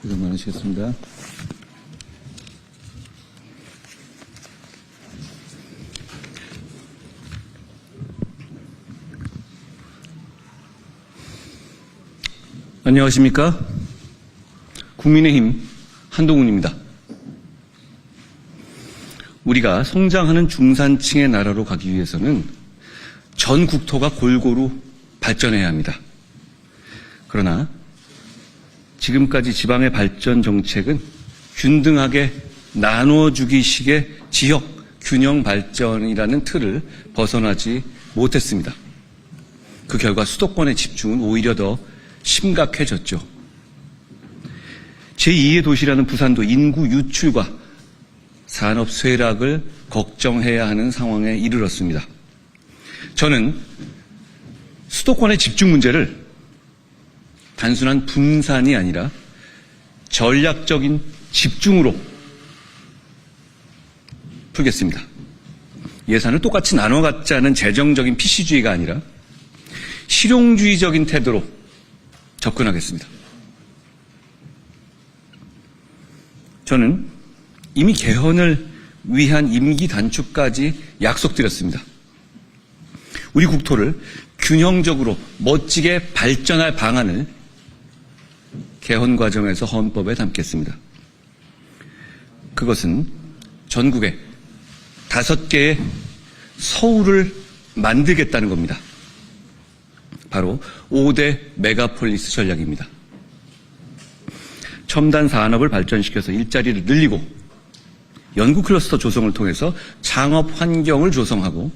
고생 많으시겠습니다. 안녕하십니까? 국민의힘 한동훈입니다. 우리가 성장하는 중산층의 나라로 가기 위해서는 전 국토가 골고루 발전해야 합니다. 그러나 지금까지 지방의 발전 정책은 균등하게 나누어주기식의 지역 균형 발전이라는 틀을 벗어나지 못했습니다. 그 결과 수도권의 집중은 오히려 더 심각해졌죠. 제2의 도시라는 부산도 인구 유출과 산업 쇠락을 걱정해야 하는 상황에 이르렀습니다. 저는 수도권의 집중 문제를 단순한 분산이 아니라 전략적인 집중으로 풀겠습니다. 예산을 똑같이 나눠 갖자는 재정적인 PC주의가 아니라 실용주의적인 태도로 접근하겠습니다. 저는 이미 개헌을 위한 임기 단축까지 약속드렸습니다. 우리 국토를 균형적으로 멋지게 발전할 방안을 개헌 과정에서 헌법에 담겠습니다. 그것은 전국에 5개의 서울을 만들겠다는 겁니다. 바로 5대 메가폴리스 전략입니다. 첨단 산업을 발전시켜서 일자리를 늘리고 연구 클러스터 조성을 통해서 창업 환경을 조성하고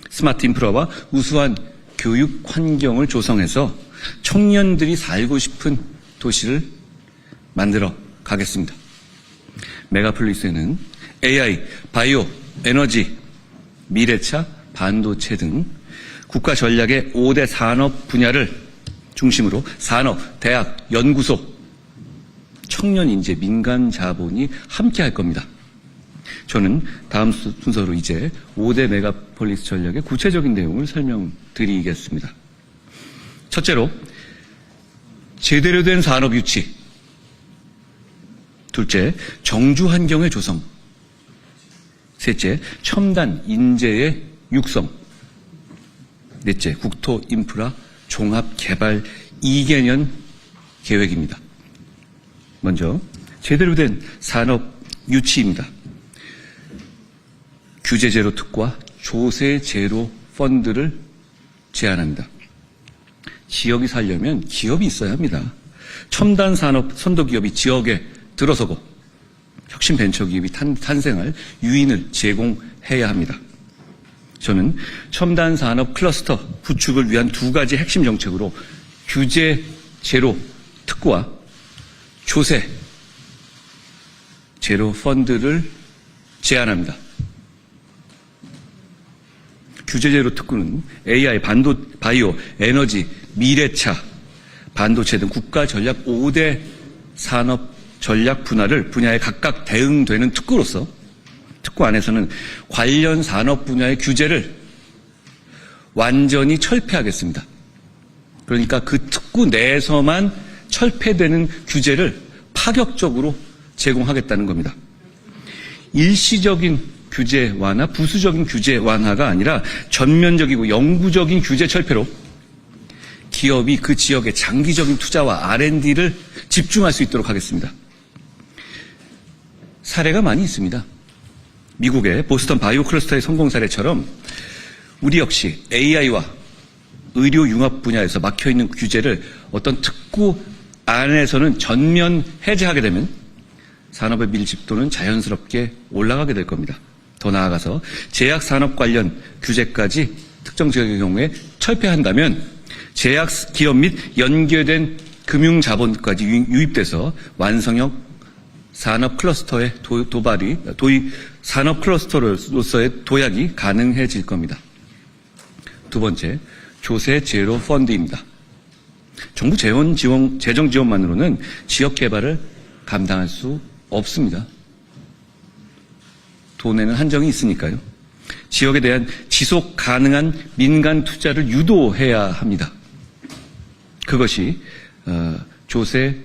스마트 인프라와 우수한 교육 환경을 조성해서 청년들이 살고 싶은 도시를 만들어 가겠습니다. 메가폴리스에는 AI, 바이오, 에너지, 미래차, 반도체 등 국가 전략의 5대 산업 분야를 중심으로 산업, 대학, 연구소, 청년 인재, 민간 자본이 함께 할 겁니다. 저는 다음 순서로 이제 5대 메가폴리스 전략의 구체적인 내용을 설명드리겠습니다. 첫째로 제대로 된 산업 유치, 둘째 정주 환경의 조성, 셋째 첨단 인재의 육성, 넷째 국토 인프라 종합 개발 2개년 계획입니다. 먼저 제대로 된 산업 유치입니다. 규제 제로 특과 조세 제로 펀드를 제안합니다. 지역이 살려면 기업이 있어야 합니다. 첨단 산업 선도 기업이 지역에 들어서고 혁신 벤처 기업이 탄생할 유인을 제공해야 합니다. 저는 첨단 산업 클러스터 구축을 위한 2가지 핵심 정책으로 규제 제로 특구와 조세 제로 펀드를 제안합니다. 규제 제로 특구는 AI, 바이오, 에너지, 미래차, 반도체 등 국가 전략 5대 산업 전략 분야에 각각 대응되는 특구로서 특구 안에서는 관련 산업 분야의 규제를 완전히 철폐하겠습니다. 그러니까 그 특구 내에서만 철폐되는 규제를 파격적으로 제공하겠다는 겁니다. 일시적인 규제 완화, 부수적인 규제 완화가 아니라 전면적이고 영구적인 규제 철폐로 기업이 그 지역의 장기적인 투자와 R&D를 집중할 수 있도록 하겠습니다. 사례가 많이 있습니다. 미국의 보스턴 바이오 클러스터의 성공 사례처럼 우리 역시 AI와 의료 융합 분야에서 막혀있는 규제를 어떤 특구 안에서는 전면 해제하게 되면 산업의 밀집도는 자연스럽게 올라가게 될 겁니다. 더 나아가서 제약 산업 관련 규제까지 특정 지역의 경우에 철폐한다면 제약 기업 및 연계된 금융 자본까지 유입돼서 완성형 산업 클러스터의 산업 클러스터로서의 도약이 가능해질 겁니다. 두 번째, 조세 제로 펀드입니다. 정부 재정 지원만으로는 지역 개발을 감당할 수 없습니다. 돈에는 한정이 있으니까요. 지역에 대한 지속 가능한 민간 투자를 유도해야 합니다. 그것이 조세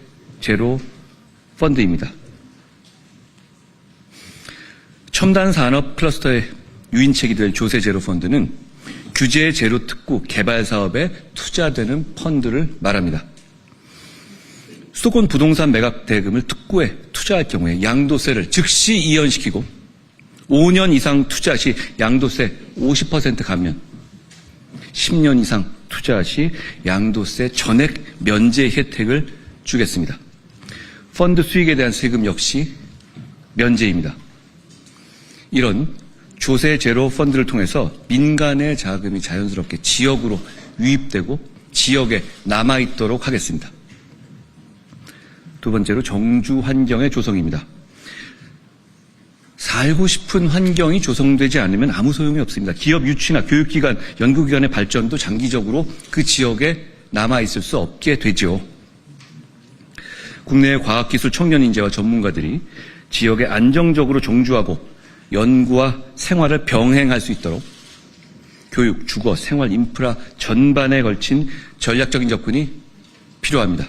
제로 펀드입니다. 첨단 산업 클러스터의 유인책이 될 조세 제로 펀드는 규제 제로 특구 개발 사업에 투자되는 펀드를 말합니다. 수도권 부동산 매각 대금을 특구에 투자할 경우에 양도세를 즉시 이연시키고 5년 이상 투자 시 양도세 50% 감면, 10년 이상 투자 시 양도세 전액 면제 혜택을 주겠습니다. 펀드 수익에 대한 세금 역시 면제입니다. 이런 조세 제로 펀드를 통해서 민간의 자금이 자연스럽게 지역으로 유입되고 지역에 남아있도록 하겠습니다. 두 번째로 정주 환경의 조성입니다. 살고 싶은 환경이 조성되지 않으면 아무 소용이 없습니다. 기업 유치나 교육기관, 연구기관의 발전도 장기적으로 그 지역에 남아있을 수 없게 되죠. 국내의 과학기술 청년 인재와 전문가들이 지역에 안정적으로 종주하고 연구와 생활을 병행할 수 있도록 교육, 주거, 생활, 인프라 전반에 걸친 전략적인 접근이 필요합니다.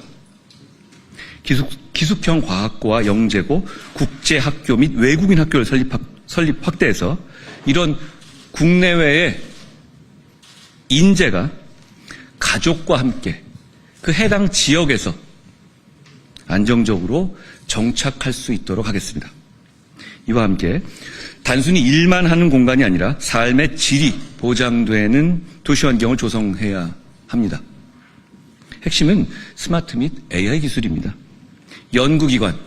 기숙형 과학고와 영재고, 국제학교 및 외국인 학교를 설립 확대해서 이런 국내외의 인재가 가족과 함께 그 해당 지역에서 안정적으로 정착할 수 있도록 하겠습니다. 이와 함께 단순히 일만 하는 공간이 아니라 삶의 질이 보장되는 도시 환경을 조성해야 합니다. 핵심은 스마트 및 AI 기술입니다. 연구기관,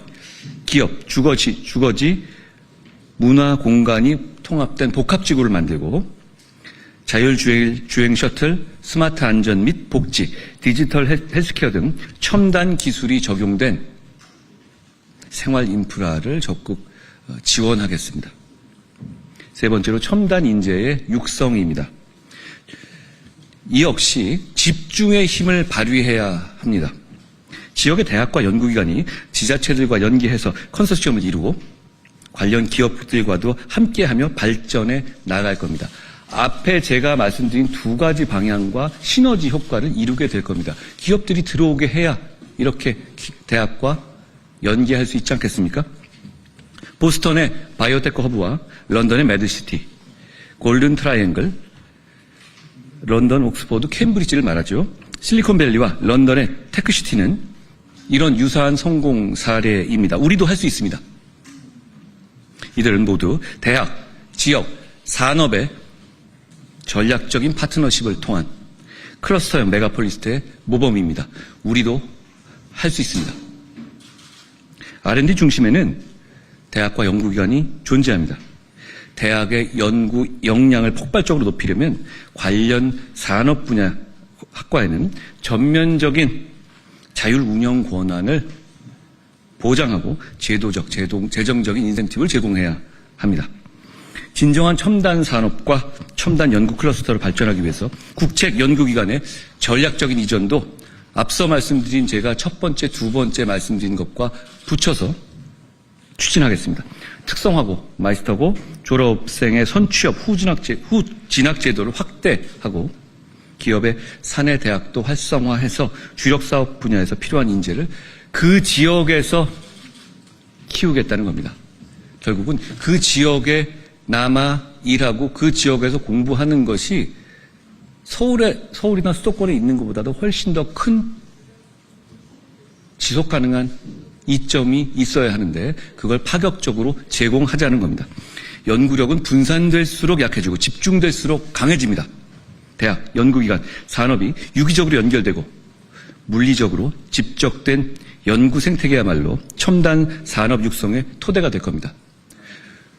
기업, 주거지, 문화 공간이 통합된 복합지구를 만들고 자율주행 셔틀, 스마트 안전 및 복지, 디지털 헬스케어 등 첨단 기술이 적용된 생활 인프라를 적극 지원하겠습니다. 세 번째로 첨단 인재의 육성입니다. 이 역시 집중의 힘을 발휘해야 합니다. 지역의 대학과 연구기관이 지자체들과 연계해서 컨소시엄을 이루고 관련 기업들과도 함께하며 발전해 나갈 겁니다. 앞에 제가 말씀드린 두 가지 방향과 시너지 효과를 이루게 될 겁니다. 기업들이 들어오게 해야 이렇게 대학과 연계할 수 있지 않겠습니까? 보스턴의 바이오테크 허브와 런던의 매드시티, 골든 트라이앵글, 런던, 옥스퍼드, 캠브리지를 말하죠. 실리콘밸리와 런던의 테크시티는 이런 유사한 성공 사례입니다. 우리도 할 수 있습니다. 이들은 모두 대학, 지역, 산업의 전략적인 파트너십을 통한 클러스터형 메가폴리스트의 모범입니다. 우리도 할 수 있습니다. R&D 중심에는 대학과 연구기관이 존재합니다. 대학의 연구 역량을 폭발적으로 높이려면 관련 산업 분야 학과에는 전면적인 자율 운영 권한을 보장하고 제도적, 재정적인 인센티브를 제공해야 합니다. 진정한 첨단 산업과 첨단 연구 클러스터를 발전하기 위해서 국책 연구기관의 전략적인 이전도 앞서 말씀드린 제가 첫 번째, 두 번째 말씀드린 것과 붙여서 추진하겠습니다. 특성화고, 마이스터고, 졸업생의 선취업 후진학 제도를 확대하고 기업의 사내 대학도 활성화해서 주력 사업 분야에서 필요한 인재를 그 지역에서 키우겠다는 겁니다. 결국은 그 지역에 남아 일하고 그 지역에서 공부하는 것이 서울이나 수도권에 있는 것보다도 훨씬 더 큰 지속 가능한 이점이 있어야 하는데 그걸 파격적으로 제공하자는 겁니다. 연구력은 분산될수록 약해지고 집중될수록 강해집니다. 대학, 연구기관, 산업이 유기적으로 연결되고 물리적으로 집적된 연구 생태계야말로 첨단 산업 육성의 토대가 될 겁니다.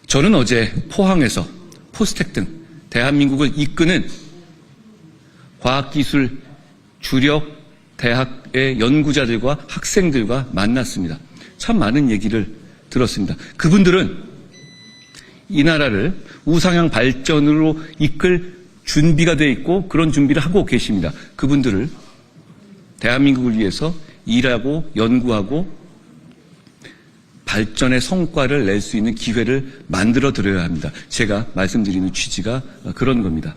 저는 어제 포항에서 포스텍 등 대한민국을 이끄는 과학기술 주력 대학의 연구자들과 학생들과 만났습니다. 참 많은 얘기를 들었습니다. 그분들은 이 나라를 우상향 발전으로 이끌 준비가 돼 있고 그런 준비를 하고 계십니다. 그분들을 대한민국을 위해서 일하고 연구하고 발전의 성과를 낼 수 있는 기회를 만들어 드려야 합니다. 제가 말씀드리는 취지가 그런 겁니다.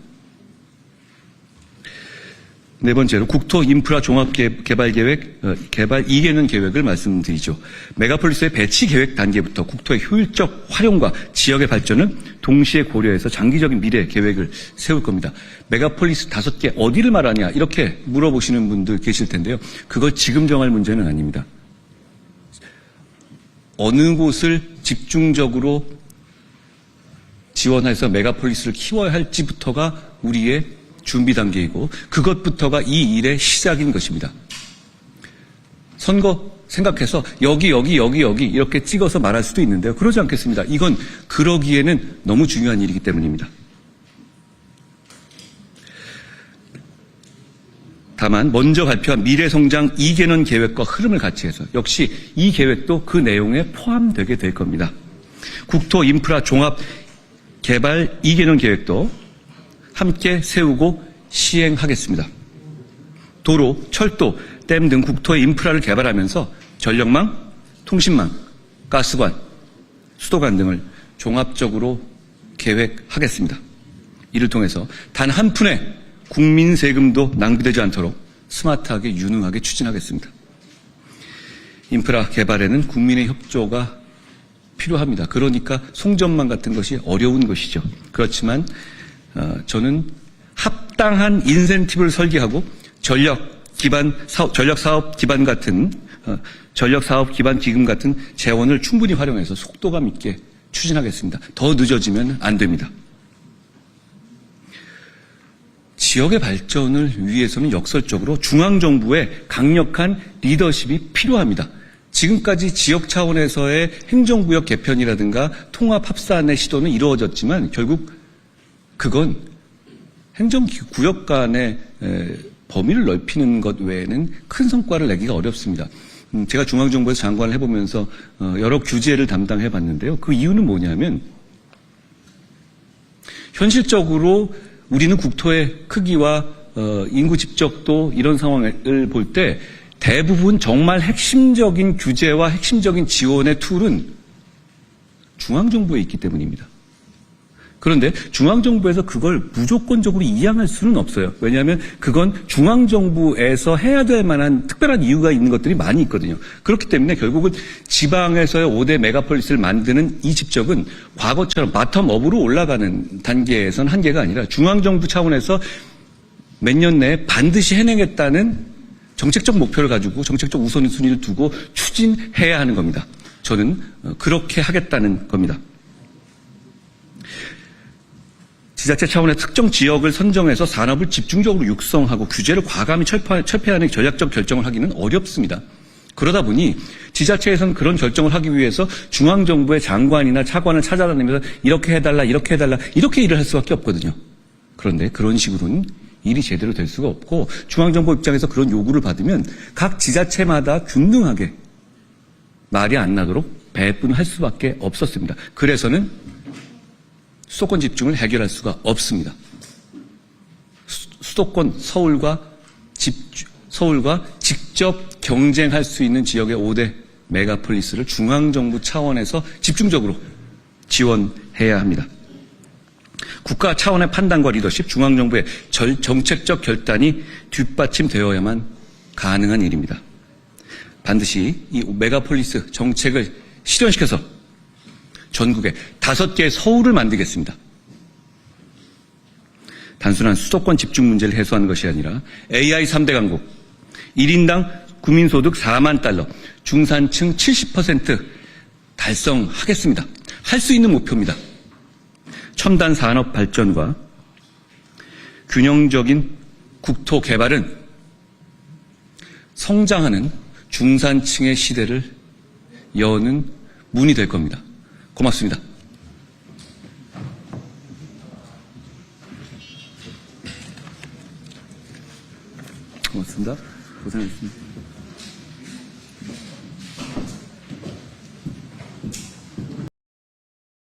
네 번째로 국토 인프라 종합 개발 계획, 개발 2개년 계획을 말씀드리죠. 메가폴리스의 배치 계획 단계부터 국토의 효율적 활용과 지역의 발전을 동시에 고려해서 장기적인 미래 계획을 세울 겁니다. 메가폴리스 5개 어디를 말하냐 이렇게 물어보시는 분들 계실 텐데요. 그걸 지금 정할 문제는 아닙니다. 어느 곳을 집중적으로 지원해서 메가폴리스를 키워야 할지부터가 우리의 준비 단계이고 그것부터가 이 일의 시작인 것입니다. 선거 생각해서 여기 이렇게 찍어서 말할 수도 있는데요. 그러지 않겠습니다. 이건 그러기에는 너무 중요한 일이기 때문입니다. 다만 먼저 발표한 미래성장 2개년 계획과 흐름을 같이 해서 역시 이 계획도 그 내용에 포함되게 될 겁니다. 국토 인프라 종합 개발 2개년 계획도 함께 세우고 시행하겠습니다. 도로, 철도, 댐 등 국토의 인프라를 개발하면서 전력망, 통신망, 가스관, 수도관 등을 종합적으로 계획하겠습니다. 이를 통해서 단 한 푼의 국민 세금도 낭비되지 않도록 스마트하게 유능하게 추진하겠습니다. 인프라 개발에는 국민의 협조가 필요합니다. 그러니까 송전망 같은 것이 어려운 것이죠. 그렇지만 저는 합당한 인센티브를 설계하고 전력 사업 기반 기금 같은 재원을 충분히 활용해서 속도감 있게 추진하겠습니다. 더 늦어지면 안 됩니다. 지역의 발전을 위해서는 역설적으로 중앙정부의 강력한 리더십이 필요합니다. 지금까지 지역 차원에서의 행정구역 개편이라든가 통합 합산의 시도는 이루어졌지만 결국 그건 행정구역 간의 범위를 넓히는 것 외에는 큰 성과를 내기가 어렵습니다. 제가 중앙정부에서 장관을 해보면서 여러 규제를 담당해 봤는데요. 그 이유는 뭐냐면 현실적으로 우리는 국토의 크기와 인구 집적도 이런 상황을 볼 때 대부분 정말 핵심적인 규제와 핵심적인 지원의 툴은 중앙정부에 있기 때문입니다. 그런데 중앙정부에서 그걸 무조건적으로 이양할 수는 없어요. 왜냐하면 그건 중앙정부에서 해야 될 만한 특별한 이유가 있는 것들이 많이 있거든요. 그렇기 때문에 결국은 지방에서의 5대 메가폴리스를 만드는 이 집적은 과거처럼 바텀업으로 올라가는 단계에서는 한계가 아니라 중앙정부 차원에서 몇 년 내에 반드시 해내겠다는 정책적 목표를 가지고 정책적 우선순위를 두고 추진해야 하는 겁니다. 저는 그렇게 하겠다는 겁니다. 지자체 차원의 특정 지역을 선정해서 산업을 집중적으로 육성하고 규제를 과감히 철폐하는 전략적 결정을 하기는 어렵습니다. 그러다 보니 지자체에서는 그런 결정을 하기 위해서 중앙정부의 장관이나 차관을 찾아다니면서 이렇게 해달라 이렇게 일을 할 수밖에 없거든요. 그런데 그런 식으로는 일이 제대로 될 수가 없고 중앙정부 입장에서 그런 요구를 받으면 각 지자체마다 균등하게 말이 안 나도록 배분할 수밖에 없었습니다. 그래서는 수도권 집중을 해결할 수가 없습니다. 수도권 서울과 직접 경쟁할 수 있는 지역의 5대 메가폴리스를 중앙정부 차원에서 집중적으로 지원해야 합니다. 국가 차원의 판단과 리더십, 중앙정부의 정책적 결단이 뒷받침되어야만 가능한 일입니다. 반드시 이 메가폴리스 정책을 실현시켜서 전국에 5개의 서울을 만들겠습니다. 단순한 수도권 집중 문제를 해소하는 것이 아니라 AI 3대 강국, 1인당 국민소득 4만 달러, 중산층 70% 달성하겠습니다. 할 수 있는 목표입니다. 첨단 산업 발전과 균형적인 국토 개발은 성장하는 중산층의 시대를 여는 문이 될 겁니다. 고맙습니다. 고맙습니다. 고생하셨습니다.